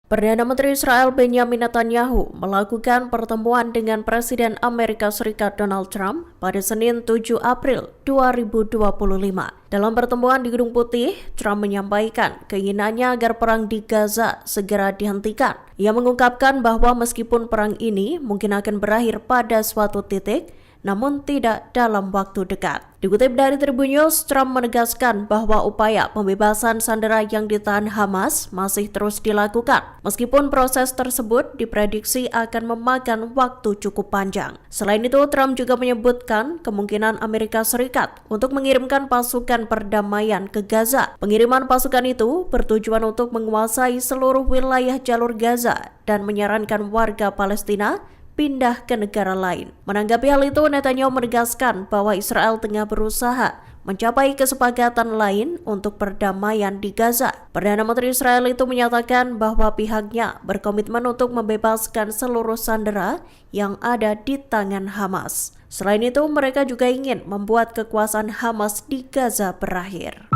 Perdana Menteri Israel Benjamin Netanyahu melakukan pertemuan dengan Presiden Amerika Serikat Donald Trump pada Senin 7 April 2025. Dalam pertemuan di Gedung Putih, Trump menyampaikan keinginannya agar perang di Gaza segera dihentikan. Ia mengungkapkan bahwa meskipun perang ini mungkin akan berakhir pada suatu titik, namun tidak dalam waktu dekat. Dikutip dari Tribun News, Trump menegaskan bahwa upaya pembebasan sandera yang ditahan Hamas masih terus dilakukan, meskipun proses tersebut diprediksi akan memakan waktu cukup panjang. Selain itu, Trump juga menyebutkan kemungkinan Amerika Serikat untuk mengirimkan pasukan perdamaian ke Gaza. Pengiriman pasukan itu bertujuan untuk menguasai seluruh wilayah jalur Gaza dan menyarankan warga Palestina pindah ke negara lain. Menanggapi hal itu, Netanyahu menegaskan bahwa Israel tengah berusaha mencapai kesepakatan lain untuk perdamaian di Gaza. Perdana Menteri Israel itu menyatakan bahwa pihaknya berkomitmen untuk membebaskan seluruh sandera yang ada di tangan Hamas. Selain itu, mereka juga ingin membuat kekuasaan Hamas di Gaza berakhir.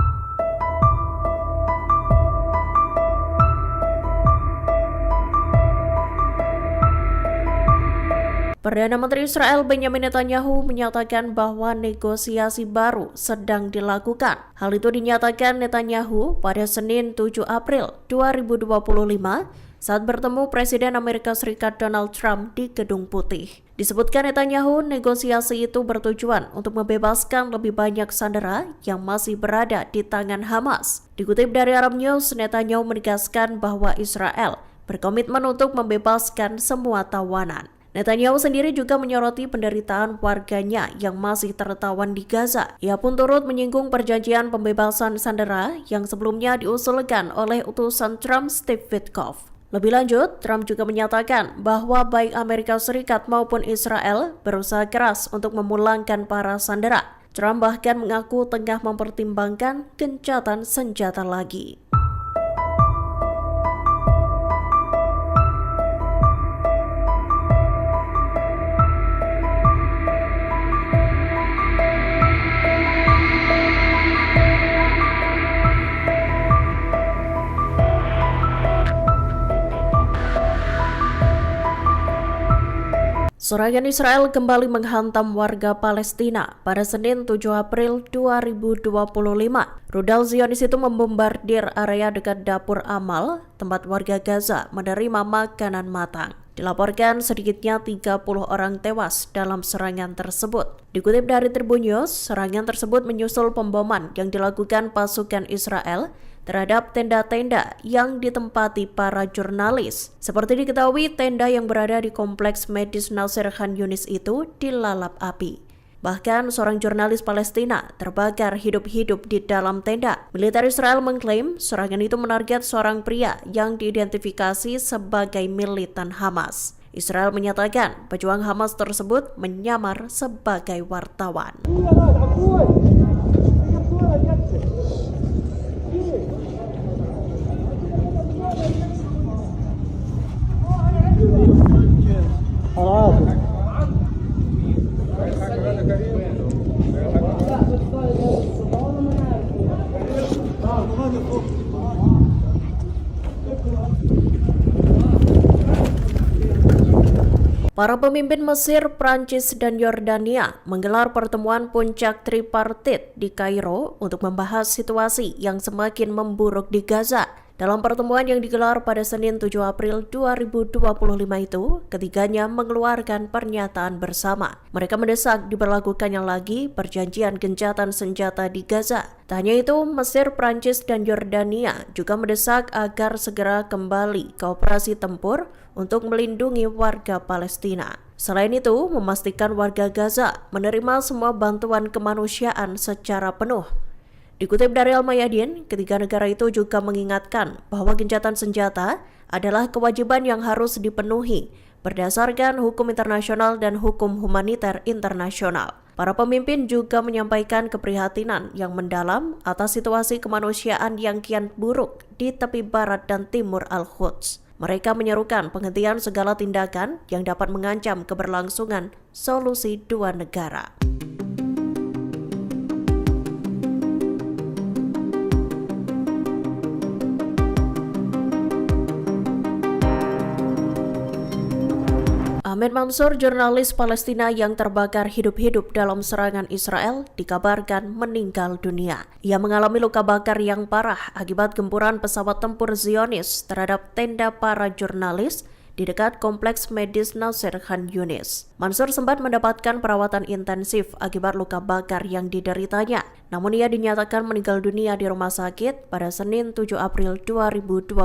Perdana Menteri Israel Benjamin Netanyahu menyatakan bahwa negosiasi baru sedang dilakukan. Hal itu dinyatakan Netanyahu pada Senin 7 April 2025 saat bertemu Presiden Amerika Serikat Donald Trump di Gedung Putih. Disebutkan Netanyahu, negosiasi itu bertujuan untuk membebaskan lebih banyak sandera yang masih berada di tangan Hamas. Dikutip dari Arab News, Netanyahu menegaskan bahwa Israel berkomitmen untuk membebaskan semua tawanan. Netanyahu sendiri juga menyoroti penderitaan warganya yang masih tertawan di Gaza. Ia pun turut menyinggung perjanjian pembebasan sandera yang sebelumnya diusulkan oleh utusan Trump Steve Witkoff. Lebih lanjut, Trump juga menyatakan bahwa baik Amerika Serikat maupun Israel berusaha keras untuk memulangkan para sandera. Trump bahkan mengaku tengah mempertimbangkan gencatan senjata lagi. Serangan Israel kembali menghantam warga Palestina pada Senin 7 April 2025. Rudal Zionis itu membombardir area dekat dapur amal, tempat warga Gaza menerima makanan matang. Dilaporkan sedikitnya 30 orang tewas dalam serangan tersebut. Dikutip dari Tribun News, serangan tersebut menyusul pemboman yang dilakukan pasukan Israel terhadap tenda-tenda yang ditempati para jurnalis. Seperti diketahui, tenda yang berada di kompleks medis Nasser Khan Yunis itu dilalap api. Bahkan seorang jurnalis Palestina terbakar hidup-hidup di dalam tenda. Militer Israel mengklaim serangan itu menarget seorang pria yang diidentifikasi sebagai militan Hamas. Israel menyatakan pejuang Hamas tersebut menyamar sebagai wartawan. Para pemimpin Mesir, Prancis, dan Yordania menggelar pertemuan puncak tripartit di Kairo untuk membahas situasi yang semakin memburuk di Gaza. Dalam pertemuan yang digelar pada Senin 7 April 2025 itu, ketiganya mengeluarkan pernyataan bersama. Mereka mendesak diberlakukannya lagi perjanjian gencatan senjata di Gaza. Tak hanya itu, Mesir, Prancis, dan Yordania juga mendesak agar segera kembali ke operasi tempur untuk melindungi warga Palestina. Selain itu, memastikan warga Gaza menerima semua bantuan kemanusiaan secara penuh. Dikutip dari Al-Mayadin, ketiga negara itu juga mengingatkan bahwa gencatan senjata adalah kewajiban yang harus dipenuhi berdasarkan hukum internasional dan hukum humaniter internasional. Para pemimpin juga menyampaikan keprihatinan yang mendalam atas situasi kemanusiaan yang kian buruk di tepi barat dan timur Al-Quds. Mereka menyerukan penghentian segala tindakan yang dapat mengancam keberlangsungan solusi dua negara. Ahmed Mansur, jurnalis Palestina yang terbakar hidup-hidup dalam serangan Israel, dikabarkan meninggal dunia. Ia mengalami luka bakar yang parah akibat gempuran pesawat tempur Zionis terhadap tenda para jurnalis di dekat kompleks medis Nasser Khan Yunis. Mansur sempat mendapatkan perawatan intensif akibat luka bakar yang dideritanya. Namun ia dinyatakan meninggal dunia di rumah sakit pada Senin 7 April 2025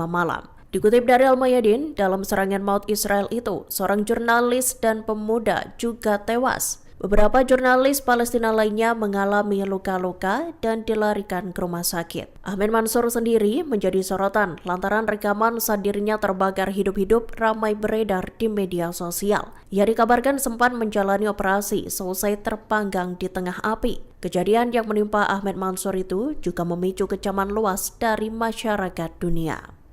malam. Dikutip dari Al-Mayadin, dalam serangan maut Israel itu, seorang jurnalis dan pemuda juga tewas. Beberapa jurnalis Palestina lainnya mengalami luka-luka dan dilarikan ke rumah sakit. Ahmed Mansur sendiri menjadi sorotan lantaran rekaman saat dirinya terbakar hidup-hidup ramai beredar di media sosial. Ia dikabarkan sempat menjalani operasi selesai terpanggang di tengah api. Kejadian yang menimpa Ahmed Mansur itu juga memicu kecaman luas dari masyarakat dunia.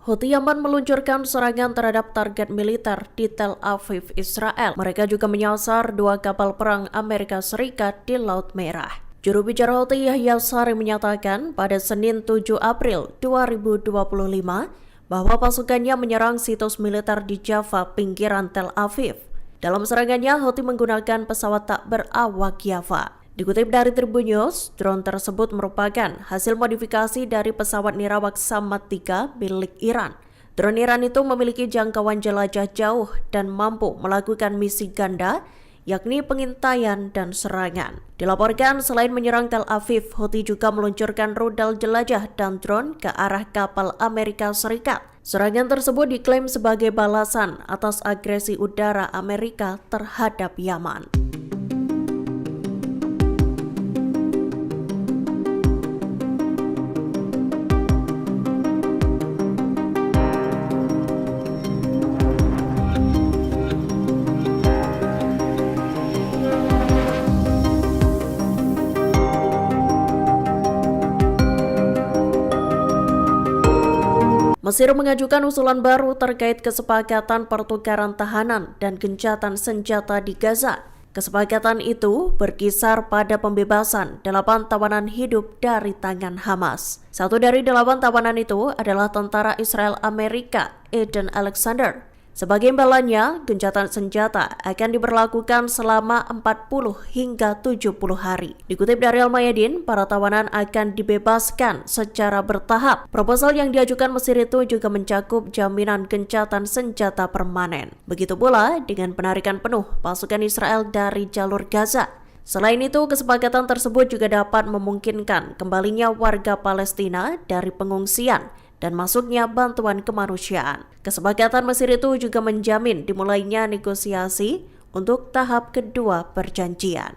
Houthi Yaman meluncurkan serangan terhadap target militer di Tel Aviv, Israel. Mereka juga menyasar 2 kapal perang Amerika Serikat di Laut Merah. Juru bicara Houthi Yahya Sari menyatakan pada Senin 7 April 2025 bahwa pasukannya menyerang situs militer di Jaffa, pinggiran Tel Aviv. Dalam serangannya, Houthi menggunakan pesawat tak berawak Jaffa. Dikutip dari Tribun News, drone tersebut merupakan hasil modifikasi dari pesawat nirawak Samad 3 milik Iran. Drone Iran itu memiliki jangkauan jelajah jauh dan mampu melakukan misi ganda, yakni pengintaian dan serangan. Dilaporkan selain menyerang Tel Aviv, Houthi juga meluncurkan rudal jelajah dan drone ke arah kapal Amerika Serikat. Serangan tersebut diklaim sebagai balasan atas agresi udara Amerika terhadap Yaman. Mesir mengajukan usulan baru terkait kesepakatan pertukaran tahanan dan gencatan senjata di Gaza. Kesepakatan itu berkisar pada pembebasan 8 tawanan hidup dari tangan Hamas. Satu dari 8 tawanan itu adalah tentara Israel Amerika, Eden Alexander. Sebagai imbalannya, gencatan senjata akan diberlakukan selama 40 hingga 70 hari. Dikutip dari Al-Mayadin, para tawanan akan dibebaskan secara bertahap. Proposal yang diajukan Mesir itu juga mencakup jaminan gencatan senjata permanen. Begitu pula dengan penarikan penuh pasukan Israel dari jalur Gaza. Selain itu, kesepakatan tersebut juga dapat memungkinkan kembalinya warga Palestina dari pengungsian dan masuknya bantuan kemanusiaan. Kesepakatan Mesir itu juga menjamin dimulainya negosiasi untuk tahap kedua perjanjian.